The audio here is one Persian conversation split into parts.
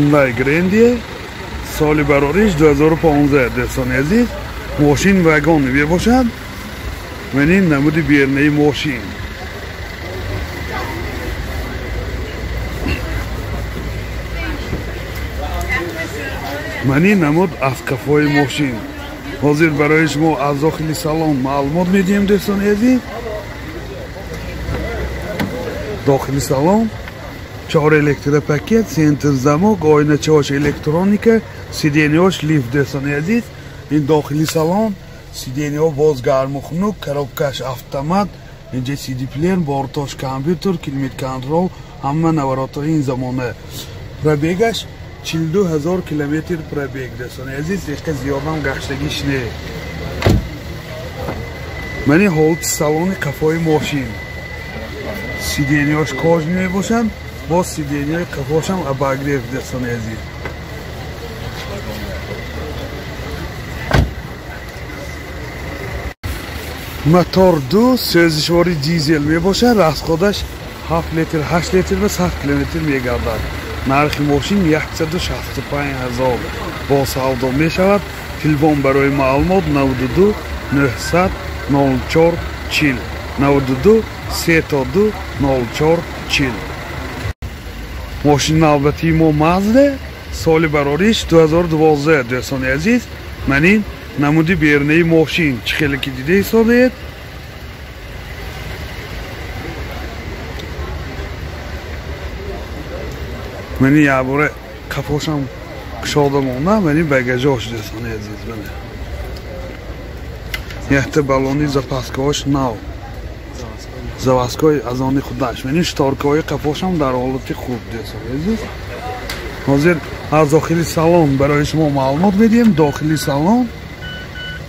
Hyundai Grandie соли барориш 2015 دوستان عزیز. ماشین وگان میباشد و این نمود بیرنه ماشین. منی نمود از کفای ماشین. حاضر برای شما از داخل سالن معلومات میدیم دوستان عزیز. داخل سالن 4 الکترو پاکت، سنتر زمک، آینه چاش الکترونیک، سیدینیاش لیفت دوستان عزیز. این داخلی سالن سیدینیا بازگرم و خنک، коробкаш автомат، اینجا CD پلیر، بارتاش کامپیوتر، کیلومتر کنترل، همه نوراتای این زمانه. پرابیگش 42,000 کیلومتر پرابیگ دوستان عزیز. دیگه زیادم گشتگیش نه. منی حالت سالن کفای ماشین. سیدینیاش کاج میباشن، با سیدینیای کفاشم اباگریف دوستان عزیز. موتور 2 سوزشواری دیزل میباشه. راسخودش 7 لیتر 8 لیتر و 100 کیلومتر میگردد. نرخ ماشین 165,000 با سودا میشود. تلفن برای معلومات 92 900 04 40 92 32 04 40. ماشین نوبتی ما مازدا سال براریش 2012 دوستان عزیز. من این نمودی بیرنه ماشین چه خیلی که دیده ایستادید. من این یه باره کفاشم کشاده مانده. من این بگجاش دوستان عزیز. یه بلونی زپاسکاش نو заводской از آن خودش. من این شتارکای کفاشم در حالت خوب دوستان عزیز. حاضر از داخلی سالن برای شما معلومات میدیم. داخلی سالن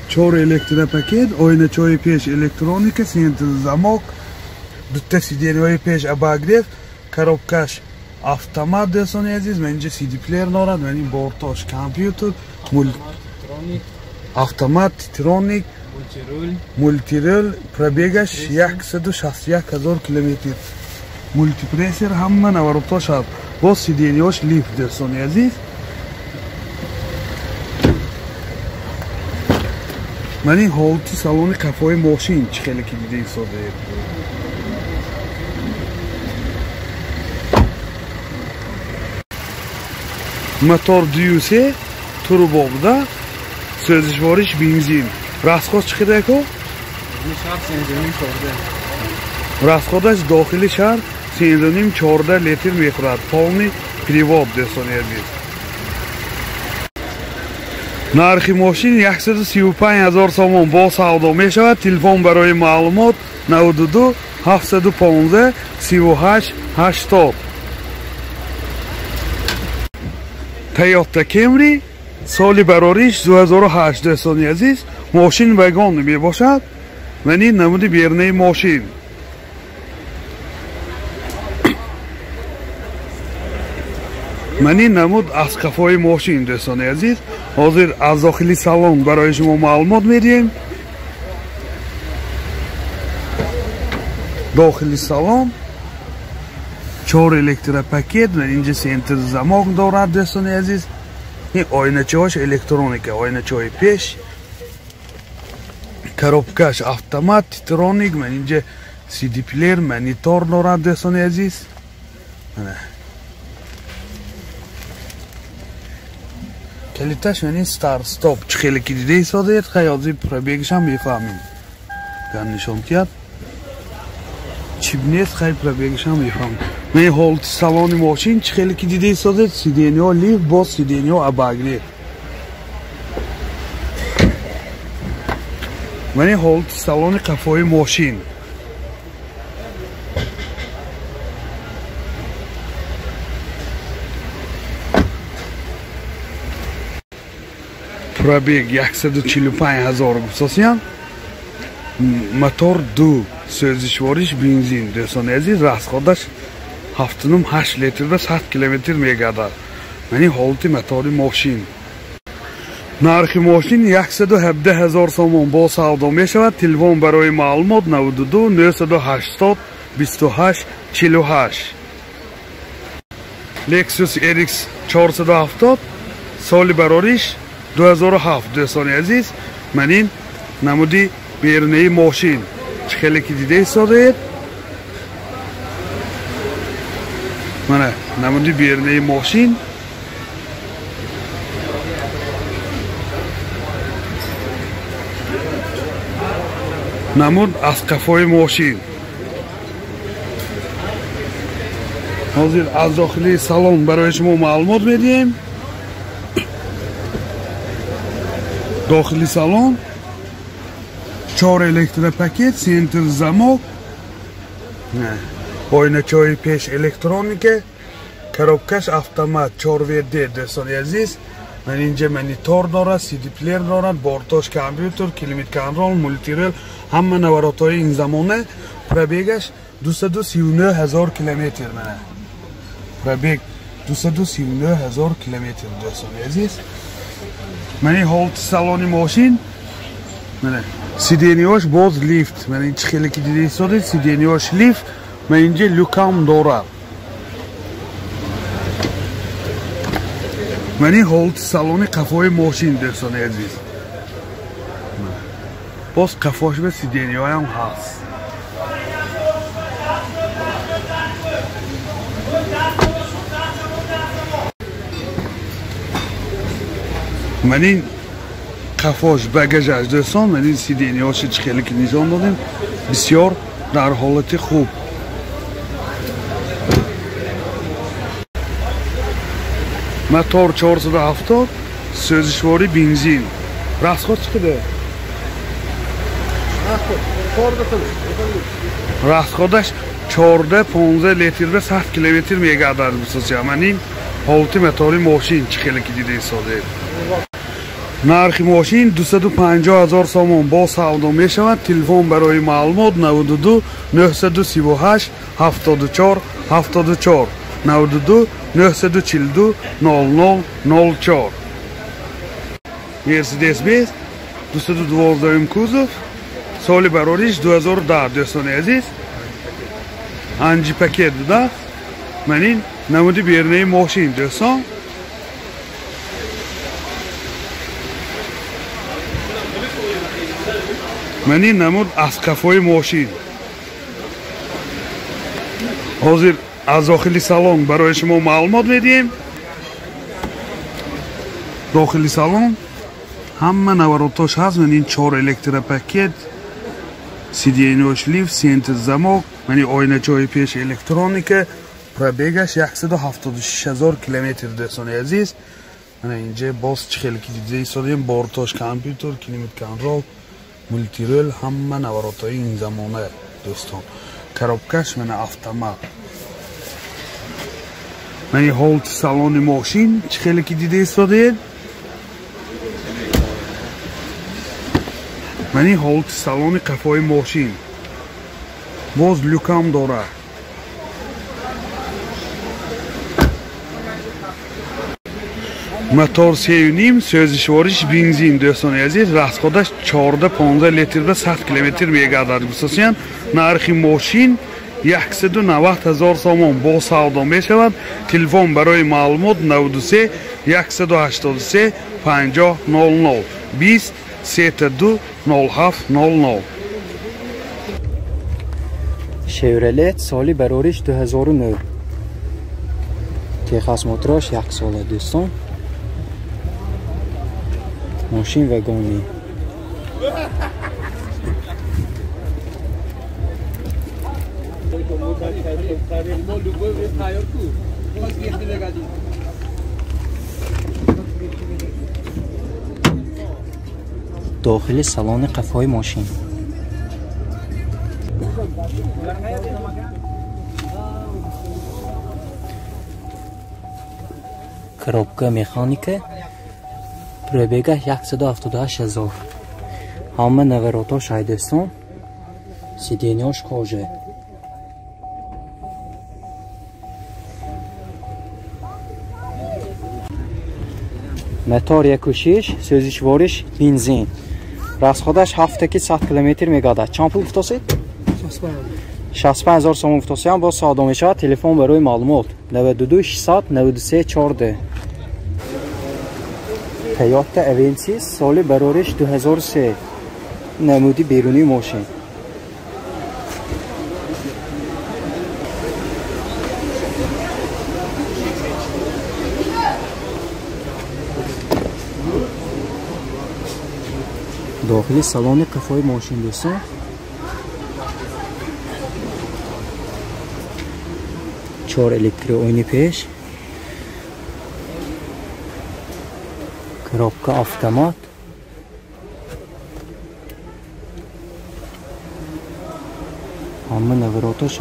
4 الکترو پاکت، آینه چای پیش الکترونیک، سنتر زمک، دوتا سیدینیای پیش اباگریف، коробкаш автомат دوستان عزیز. من اینجا CD پلیر دارد. من این بارتاش کامپیوتر، автомат تیترونیک، مولتی رول. پرابیگش 161,000 کیلومتر. مولتی پرسر همه نوارتاش هست با سیدینیاش لیفت دوستان عزیز. من این حالتی سالن کفای ماشین چه خیلی که دیده ایستاده. موتور 2 توربو بوده. سوزشوارش بنزین. راسخوش چه خیلی که؟ راسخودش داخلی شهر 3.5-4 لیتر میخورد. پالنی پریوات دوستان عزیز. نرخ ماشین 135,000 سوم با سودا می شود. تلفن برای معلومات 92 715 38 80. تویوتا کمری سال براریش 2008 دوستان عزیز. ماشین وگان می باشد. من این نمود بیرنه ماشین. من این نمود از کفای ماشین دوستان عزیز. حاضر از داخلی سالن برای شما معلومات میدیم. داخلی سالن 4 الکترو پاکت. من اینجا سنتر زمک دارد دوستان عزیز. این آینه چاش الکترونیک، آینه چای پیش، коробкаш автомат تیترونیک. من اینجا CD پلیر مانیتور دارد دوستان عزیز. کلیتش من این ستار ستاپ چه خیلی که دیده ایستاده. خیلی پرابیگش هم میفهمیم. گن نشان کرد چیب نیست. خیلی پرابیگش هم میفهمیم. من این حالت سالن ماشین چه خیلی که دیده ایستاده. سیدینیا لیف با سیدینیا اباگریف. من این حالت سالن کفای ماشین. پرابیگ 145,000 گفتیم. موتور 2 سوزشوارش بنزین دوستان عزیز. راسخودش 7.8 لیتر و 100 کیلومتر میگردد. من این حالت موتور ماشین. نرخ ماشین 117,000 سوم با سودا می شود. تلفن برای معلومات 92 980 28 48. لکسوس RX 470 соли барориш 2007 дӯстони азиз ман ин намуди берунаи мошин чӣ хеле ки дида истодаед мана намуди берунаи мошин намуд аз қафои мошин ҳозир аз дохилии салон барои шумо маълумот медиҳем дохили салон 4 электропакет сентр замок ойначаҳои пеш электроника коробкаш автомат 4WD дӯстони азиз ман инҷа монитор дорад CD плеер дорад бортош компютер климат контрол мультирел ҳама наворотҳои ин замона пробегаш 239,000 километр мана пробег 239,000 километр дӯстони азиз мани ҳолати салони мошин мана сидениёш боз лифт мана ин чӣ хеле ки дида истодед сидениёш лифт ман инҷа люкам дорад мани ҳолати салони қафои мошин дӯстони азиз боз қафош ба сидениёям ҳаст ман ин қафош багажаш дӯстон ман ин сидениёши чӣ хеле ки нишон додем бисёр дар ҳолати хуб мотор 470 сӯзишвори бензин расход чӣ қадар расходаш 14-15 литр ба 100 километр мегардад бисосия ман ин ҳолати мотори мошин чӣ хеле ки дида истодед нархи мошин 250,000 сомон бо савдо мешавад телефон барои маълумот 92 938 74 74 92 942 0004 Mercedes Benz 212 кузов соли барориш 2010 дӯстони азиз анҷи пакет буда ман ин намуди берунаи мошин дӯстон ман ин намуд аз қафои мошин ҳозир аз дохили салон барои шумо маълумот медиҳем дохили салон ҳама наворотош ҳаст ман ин 4 электропакет сидениёш лифт сентр замок ман ин ойначаҳои пеш электроника пробегаш 176,000 километр дӯстони азиз мана инҷа боз чӣ хеле ки дида истодем бортош компютер климат контрол мультирел ҳама наворотҳои ин замона дӯстон коробкаш мана автомат ман ин ҳолати салони мошин чӣ хеле ки дида истодед ман ин ҳолати салони қафои мошин боз люкам дорад мотор 3.5 сӯзишвориш бензин дӯстони азиз расходаш 14-15 литр ба 100 километр мегардад бисосиян нархи мошин 190,000 сомон бо савдо мешавад телефон барои маълумот 93 183 50 00 20 32 07 00 Chevrolet соли барориш 2009 техас мотрош 1 сола дӯстон ماشین وگانی داخل سالن قفای ماشین коробка механика пробега 178,000 ҳама наворотош айдестон сидениёш кожа мотор 1.6 сӯзишвориш бензин расходаш ҳафтаки 100 км мегардад чанд пул футосед 65,000 сомон футосиам бо савдо мешавад телефон барои маълумот 92 600 93 14 Toyota Avensis سال برارش 2003 نمودی بیرونی ماشین. داخلی سالن قفای ماشین دوستان. چهار الکتریک اوینی پیش. коробка автомат. Hamma navratosh.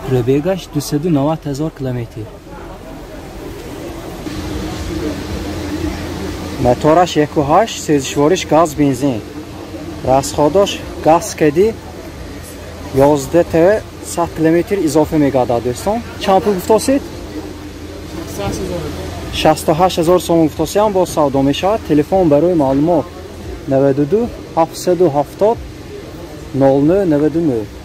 Пробегач 290,000 километр. Мотораш 1.8 سوزشوارش گاز بنزین. راسخودش گاز کدی 11 تا 100 کیلومتر اضافه میگاداد دوستان. چند پول گفتید؟ 68,000 сом گفتید با سودا میشه. تلفن برای معلومات 92 770 0999